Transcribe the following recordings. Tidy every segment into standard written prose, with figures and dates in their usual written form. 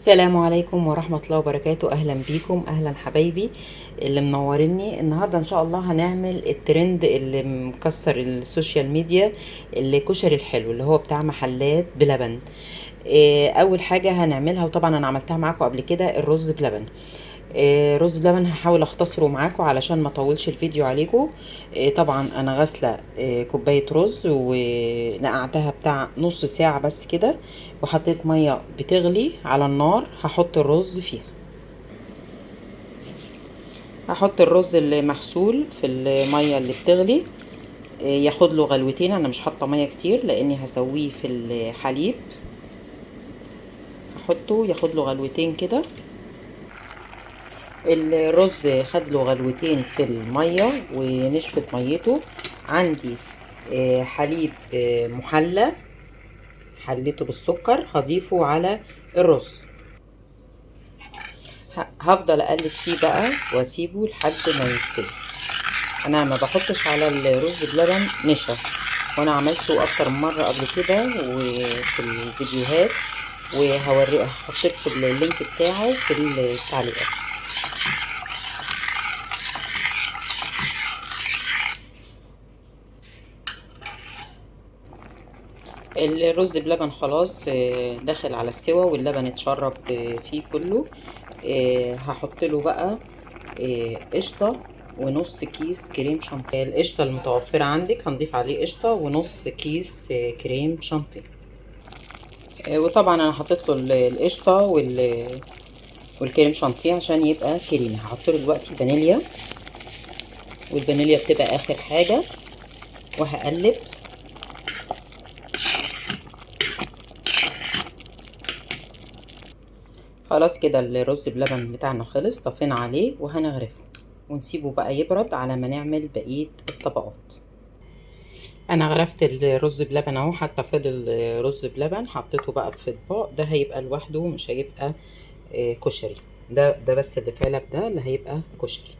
السلام عليكم ورحمة الله وبركاته. أهلا بيكم، أهلا حبايبي اللي منوريني النهاردة. إن شاء الله هنعمل الترند اللي مكسر السوشيال ميديا، الكشري الحلو اللي هو بتاع محلات بلبن. أول حاجة هنعملها، وطبعا أنا عملتها معاكم قبل كده، الرز بلبن. رز بلبن هحاول اختصره معاكم علشان ما اطولش الفيديو عليكم. طبعا انا غاسله كوبايه رز ونقعتها بتاع نص ساعه بس كده، وحطيت ميه بتغلي على النار. هحط الرز فيها، هحط الرز المغسول في الميه اللي بتغلي. ياخد له غلوتين، انا مش حاطه ميه كتير لاني هسويه في الحليب. هحطه ياخد له غلوتين كده. الرز خد له غلوتين في المية ونشفت ميته. عندي حليب محلى، حليته بالسكر، هضيفه على الرز. هفضل اقلب فيه بقى واسيبه لحد ما يستوي. انا ما بحطش على الرز بلبن نشا، وانا عملته اكتر من مره قبل كده وفي الفيديوهات، وهوريه هحط لكم اللينك بتاعه في التعليقات. الرز بلبن خلاص داخل على السوا، واللبن اتشرب فيه كله. هحط له بقى قشطة ونص كيس كريم شانتيه. القشطة المتوفرة عندك هنضيف عليه قشطة ونص كيس كريم شانتيه. وطبعا انا حطيت له القشطة والكريم شانتيه عشان يبقى كريمي. هحط له دلوقتي فانيليا، والفانيليا بتبقى اخر حاجة، وهقلب. خلاص كده الرز بلبن بتاعنا خلص، طفينا عليه وهنغرفه ونسيبه بقى يبرد على ما نعمل بقية الطبقات. انا غرفت الرز بلبن اهو، حتى فضل رز بلبن حطيته بقى في اطباق. ده هيبقى لوحده، مش هيبقى كشري. ده بس اللي في علب، ده اللي هيبقى كشري.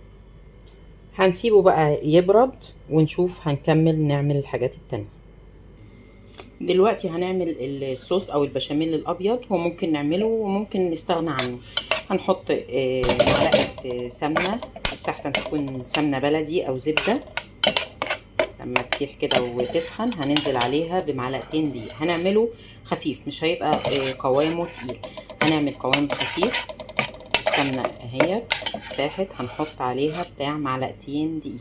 هنسيبه بقى يبرد ونشوف هنكمل نعمل الحاجات التانية. دلوقتي هنعمل الصوص او البشاميل الابيض. هو ممكن نعمله وممكن نستغنى عنه. هنحط معلقه سمنه، يستحسن تكون سمنه بلدي او زبده. لما تسيح كده وتسخن هننزل عليها بمعلقتين دقيق. هنعمله خفيف، مش هيبقى قوامه تقيل، هنعمل قوام خفيف. السمنه اهي ساحت، هنحط عليها بتاع معلقتين دقيق.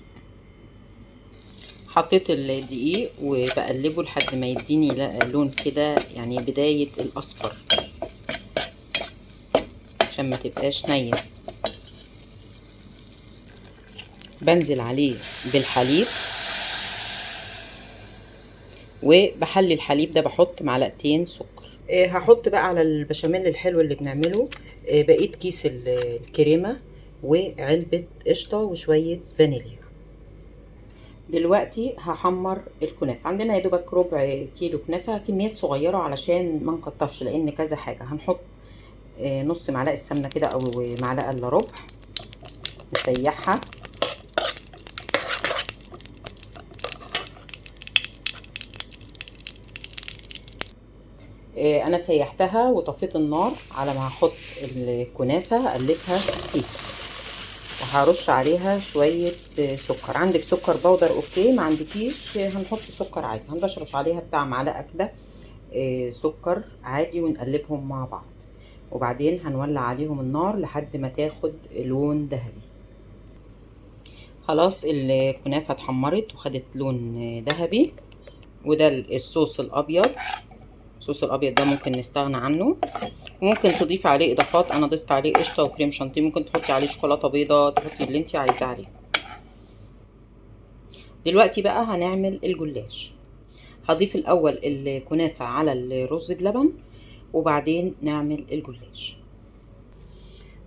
حطيت الدقيق وبقلبه لحد ما يديني لون كده، يعني بداية الأصفر، عشان ما تبقاش نية. بنزل عليه بالحليب، وبحلي الحليب ده بحط معلقتين سكر. هحط بقى على البشاميل الحلو اللي بنعمله بقية كيس الكريمة وعلبة قشطة وشوية فانيليا. دلوقتي هحمر الكنافه. عندنا يا دوبك ربع كيلو كنافه، كميات صغيره علشان ما نكترش لان كذا حاجه. هنحط نص معلقه سمنه كده او معلقه الا ربع، نسيحها. انا سيحتها وطفيت النار على ما هحط الكنافه، اقلبها فيها وهرش عليها شويه سكر. عندك سكر بودر اوكي، ما عندكيش هنحط سكر عادي. هنرشرش عليها بتاع معلقه كده سكر عادي، ونقلبهم مع بعض. وبعدين هنولع عليهم النار لحد ما تاخد لون ذهبي. خلاص الكنافه اتحمرت وخدت لون ذهبي. وده الصوص الابيض. الصوص الابيض ده ممكن نستغنى عنه، وممكن تضيفي عليه اضافات. انا ضفت عليه قشطه وكريم شانتيه، ممكن تحطي عليه شوكولاته بيضاء، تحطي اللي انت عايزاه عليه. دلوقتي بقى هنعمل الجلاش. هضيف الاول الكنافه على الرز بلبن وبعدين نعمل الجلاش.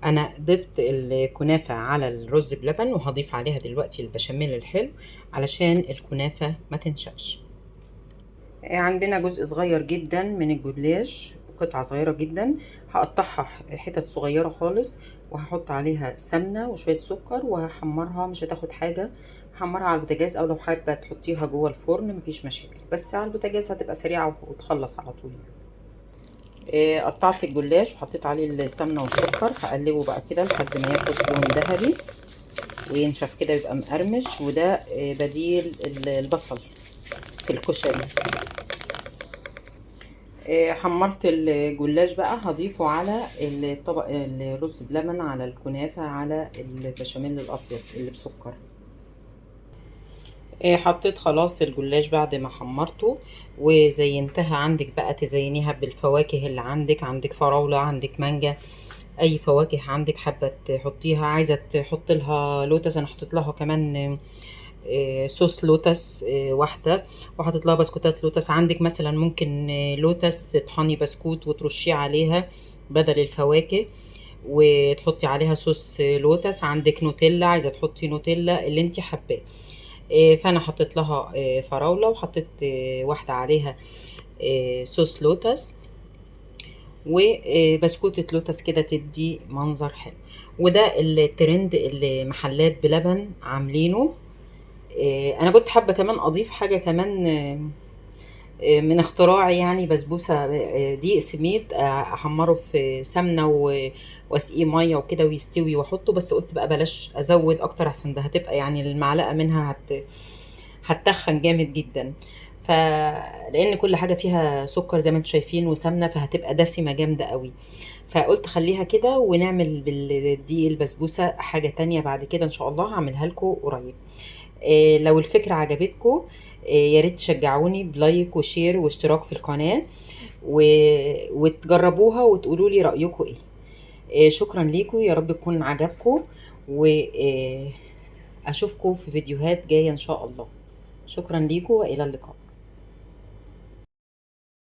انا ضفت الكنافه على الرز بلبن، وهضيف عليها دلوقتي البشاميل الحلو علشان الكنافه ما تنشفش. عندنا جزء صغير جدا من الجلاش، قطعه صغيره جدا، هقطعها حتت صغيره خالص، وهحط عليها سمنه وشويه سكر وهحمرها. مش هتاخد حاجه، هحمرها على البوتاجاز، او لو حابه تحطيها جوه الفرن مفيش مشاكل، بس على البوتاجاز هتبقى سريعه وتخلص على طول. قطعت الجلاش وحطيت عليه السمنه والسكر، هقلبه بقى كده لحد ما ياخد لون ذهبي وينشف كده يبقى مقرمش. وده بديل البصل في الكشري. حمرت الجلاش بقى، هضيفه على الطبق الرز بلبن، على الكنافه، على البشاميل الابيض اللي بسكر. حطيت خلاص الجلاش بعد ما حمرته وزينتها. عندك بقى تزينيها بالفواكه اللي عندك فراولة، عندك مانجا، اي فواكه عندك حابة تحطيها. عايزة تحط لها لوتس، انا حطيت لها كمان صوص لوتس واحدة، وحطيت لها بسكوتات لوتس. عندك مثلا ممكن لوتس تطحني بسكوت وترشيه عليها بدل الفواكه وتحطي عليها صوص لوتس. عندك نوتيلا، عايزة تحطي نوتيلا اللي انت حباه. فانا حطيت لها فراولة، وحطيت واحدة عليها صوص لوتس وبسكوتة لوتس كده تدي منظر حلو. وده الترند اللي محلات بلبن عاملينه. انا كنت حابة كمان اضيف حاجة كمان من اختراعي، يعني بسبوسة دقيق سميد احمره في سمنة واسقيه مية وكده ويستوي واحطه. بس قلت بقى بلاش ازود اكتر احسن ده هتبقى يعني المعلقة منها هتتخن جامد جدا. لان كل حاجه فيها سكر زي ما انتم شايفين وسمنه، فهتبقى دسمه جامده قوي. فقلت خليها كده ونعمل بالدقيق البسبوسه حاجه تانية بعد كده ان شاء الله هعملها لكم قريب. لو الفكره عجبتكم يا ريت تشجعوني بلايك وشير واشتراك في القناه وتجربوها وتقولوا لي رايكم ايه. شكرا ليكم، يا رب يكون عجبكم، واشوفكم في فيديوهات جايه ان شاء الله. شكرا ليكم والى اللقاء.